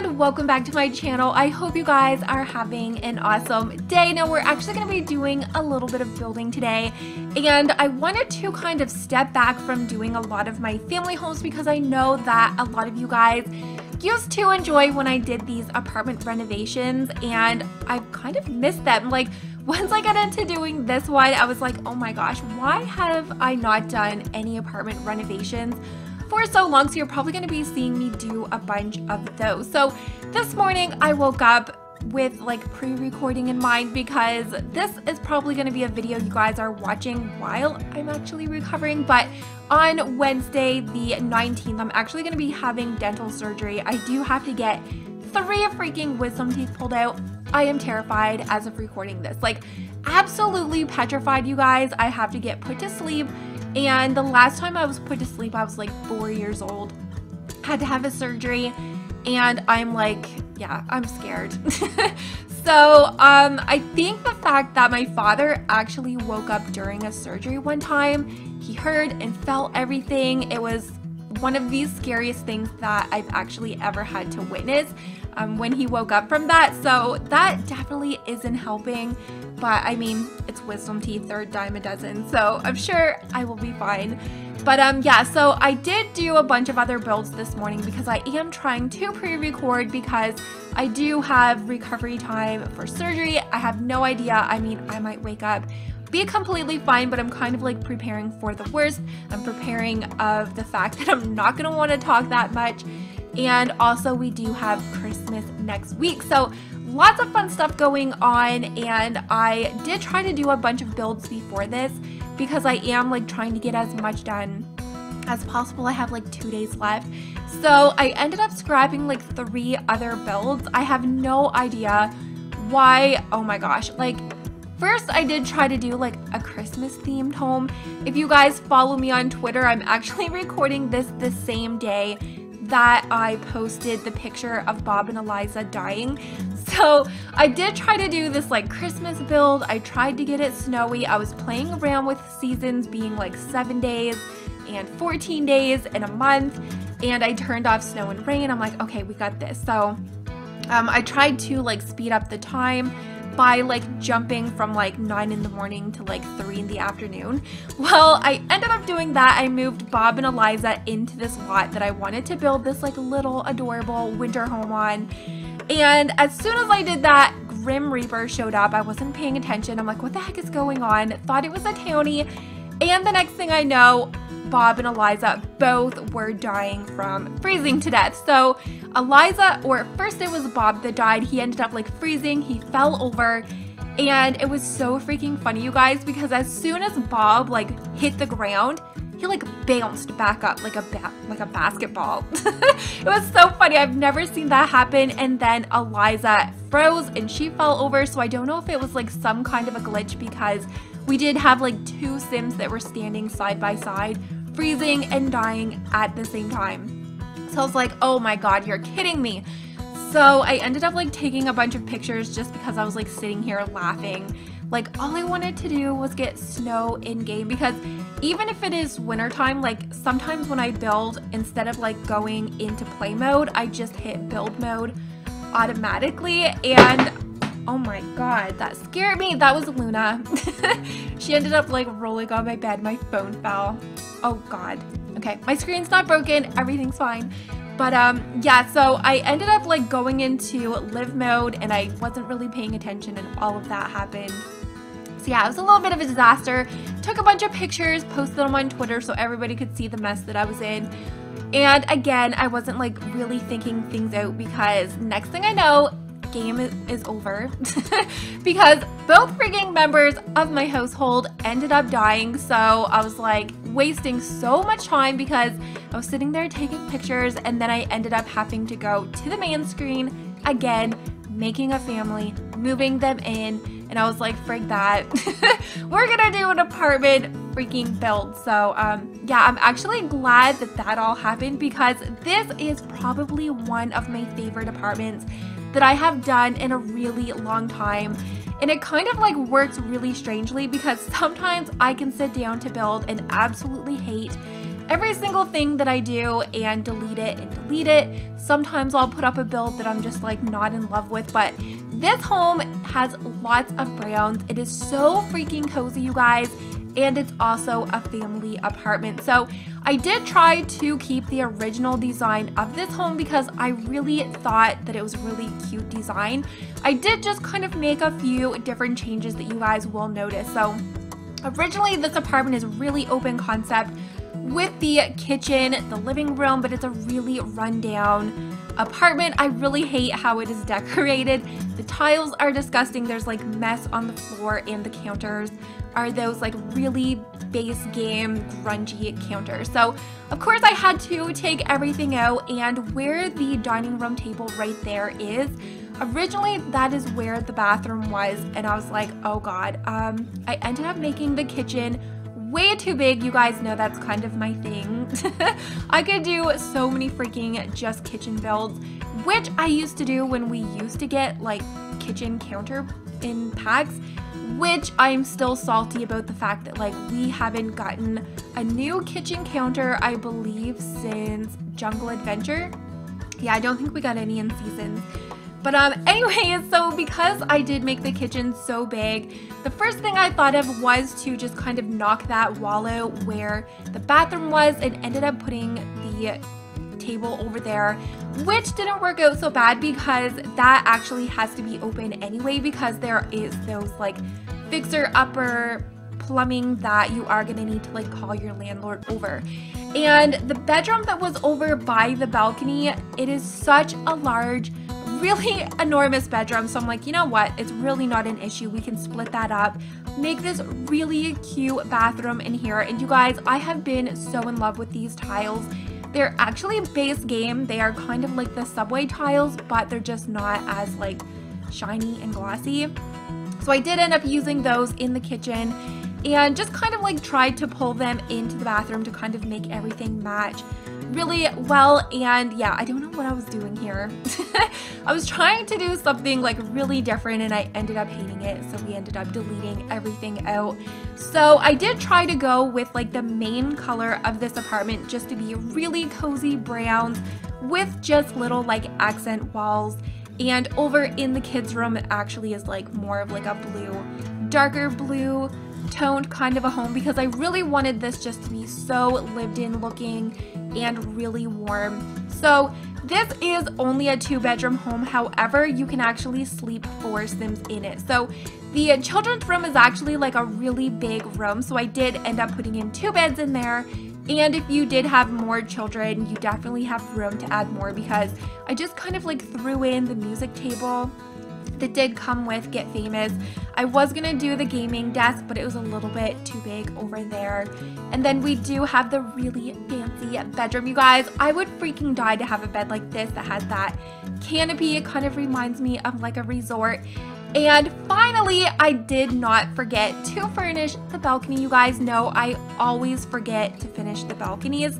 and welcome back to my channel. I hope you guys are having an awesome day. Now we're actually going to be doing a little bit of building today, and I wanted to kind of step back from doing a lot of my family homes because I know that a lot of you guys used to enjoy when I did these apartment renovations, and I've kind of missed them. Like, once I got into doing this one, I was like, oh my gosh, why have I not done any apartment renovations for so long? So you're probably going to be seeing me do a bunch of those. So this morning I woke up with like pre-recording in mind because this is probably going to be a video you guys are watching while I'm actually recovering. But on Wednesday the 19th, I'm actually going to be having dental surgery. I do have to get 3 freaking wisdom teeth pulled out. I am terrified as of recording this, like absolutely petrified, you guys. I have to get put to sleep, and the last time I was put to sleep I was like 4 years old. Had to have a surgery, and I'm like, yeah, I'm scared. So I think the fact that my father actually woke up during a surgery one time, he heard and felt everything. It was one of the scariest things that I've actually ever had to witness when he woke up from that. So that definitely isn't helping, but I mean, it's wisdom teeth, they're a dime a dozen, so I'm sure I will be fine. But yeah, so I did do a bunch of other builds this morning because I am trying to pre-record because I do have recovery time for surgery. I have no idea. I mean, I might wake up, be completely fine, but I'm kind of like preparing for the worst. I'm preparing of the fact that I'm not going to want to talk that much. And also we do have Christmas next week. So lots of fun stuff going on, and I did try to do a bunch of builds before this because I am like trying to get as much done as possible. I have like 2 days left. So I ended up scrapping like 3 other builds. I have no idea why. Oh my gosh. Like, first I did try to do like a Christmas themed home. If you guys follow me on Twitter, I'm actually recording this the same day that I posted the picture of Bob and Eliza dying. So I did try to do this like Christmas build. I tried to get it snowy. I was playing around with seasons being like 7 days and 14 days and a month, and I turned off snow and rain. I'm like, okay, we got this. So I tried to like speed up the time by like jumping from like 9 in the morning to like 3 in the afternoon. Well, I ended up doing that. I moved Bob and Eliza into this lot that I wanted to build this like little adorable winter home on. And as soon as I did that, Grim Reaper showed up. I wasn't paying attention. I'm like, what the heck is going on? Thought it was a townie. And the next thing I know, Bob and Eliza both were dying from freezing to death. So Eliza, or first it was Bob that died. He ended up like freezing. He fell over, and it was so freaking funny, you guys, because as soon as Bob like hit the ground, he like bounced back up like a basketball. It was so funny. I've never seen that happen. And then Eliza froze and she fell over. So I don't know if it was like some kind of a glitch, because we did have like 2 Sims that were standing side by side, freezing and dying at the same time. So I was like, oh my god, you're kidding me. So I ended up like taking a bunch of pictures just because I was like sitting here laughing. Like, all I wanted to do was get snow in game, because even if it is wintertime, like sometimes when I build, instead of like going into play mode, I just hit build mode automatically. And oh my god, that scared me. That was Luna. She ended up like rolling on my bed. My phone fell. Oh god. Okay, my screen's not broken. Everything's fine. But yeah, so I ended up like going into live mode, and I wasn't really paying attention, and all of that happened. So yeah, it was a little bit of a disaster. Took a bunch of pictures, posted them on Twitter so everybody could see the mess that I was in. And again, I wasn't like really thinking things out, because next thing I know, game is over. Because both freaking members of my household ended up dying. So I was like wasting so much time because I was sitting there taking pictures, and then I ended up having to go to the main screen again, making a family, moving them in. And I was like, frig that. We're gonna do an apartment freaking build. So yeah, I'm actually glad that that all happened, because this is probably one of my favorite apartments that I have done in a really long time. And it kind of like works really strangely, because sometimes I can sit down to build and absolutely hate every single thing that I do and delete it and delete it. Sometimes I'll put up a build that I'm just like not in love with, but this home has lots of browns. It is so freaking cozy, you guys, and it's also a family apartment. So I did try to keep the original design of this home because I really thought that it was a really cute design. I did just kind of make a few different changes that you guys will notice. So originally this apartment is really open concept with the kitchen, the living room, but it's a really rundown apartment. I really hate how it is decorated. The tiles are disgusting. There's like mess on the floor, and the counters are those like really base game grungy counters. So of course I had to take everything out, and where the dining room table right there is, originally that is where the bathroom was, and I was like, oh god. I ended up making the kitchen way too big. You guys know that's kind of my thing. I could do so many freaking just kitchen builds, which I used to do when we used to get like kitchen counter in packs, which I'm still salty about the fact that like we haven't gotten a new kitchen counter, I believe, since Jungle Adventure. Yeah, I don't think we got any in seasons. But anyways, so because I did make the kitchen so big, the first thing I thought of was to just kind of knock that wall out where the bathroom was, and ended up putting the table over there, which didn't work out so bad because that actually has to be open anyway, because there is those like fixer-upper plumbing that you are gonna need to like call your landlord over. And the bedroom that was over by the balcony, it is such a large, really enormous bedroom, so I'm like, you know what, it's really not an issue. We can split that up, make this really cute bathroom in here. And you guys, I have been so in love with these tiles. They're actually base game. They are kind of like the subway tiles, but they're just not as like shiny and glossy. So I did end up using those in the kitchen, and just kind of like tried to pull them into the bathroom to kind of make everything match really well. And yeah, I don't know what I was doing here. I was trying to do something like really different, and I ended up hating it, so we ended up deleting everything out. So I did try to go with like the main color of this apartment, just to be really cozy browns with just little like accent walls. And over in the kids' room, it actually is like more of like a blue, darker blue toned kind of a home, because I really wanted this just to be so lived in looking and really warm. So this is only a 2-bedroom home. However, you can actually sleep 4 Sims in it. So the children's room is actually like a really big room, so I did end up putting in 2 beds in there. And if you did have more children, you definitely have room to add more, because I just kind of like threw in the music table that did come with Get Famous. I was gonna do the gaming desk, but it was a little bit too big over there. And then we do have the really fancy bedroom. You guys, I would freaking die to have a bed like this that has that canopy. It kind of reminds me of like a resort. And finally, I did not forget to furnish the balcony. You guys know I always forget to finish the balconies.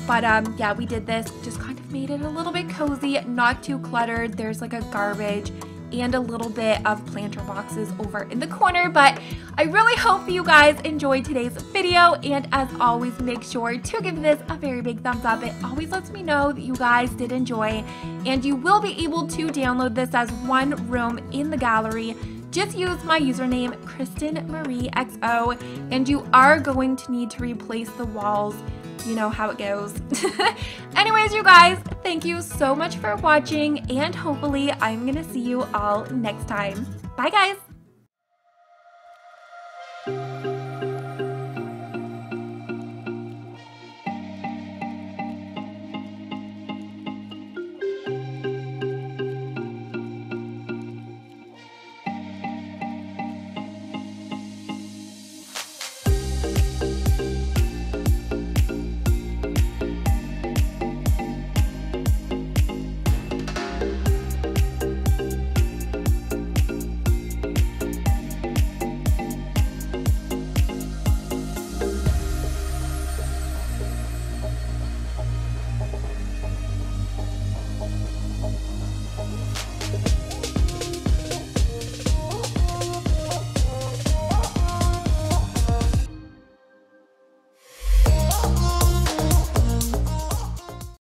But yeah, we did this, just kind of made it a little bit cozy, not too cluttered. There's like a garbage and a little bit of planter boxes over in the corner. But I really hope you guys enjoyed today's video, and as always, make sure to give this a very big thumbs up. It always lets me know that you guys did enjoy, and you will be able to download this as one room in the gallery. Just use my username KrystinMyrieXo, and you are going to need to replace the walls. You know how it goes. Anyways, you guys, thank you so much for watching, and hopefully I'm gonna see you all next time. Bye guys!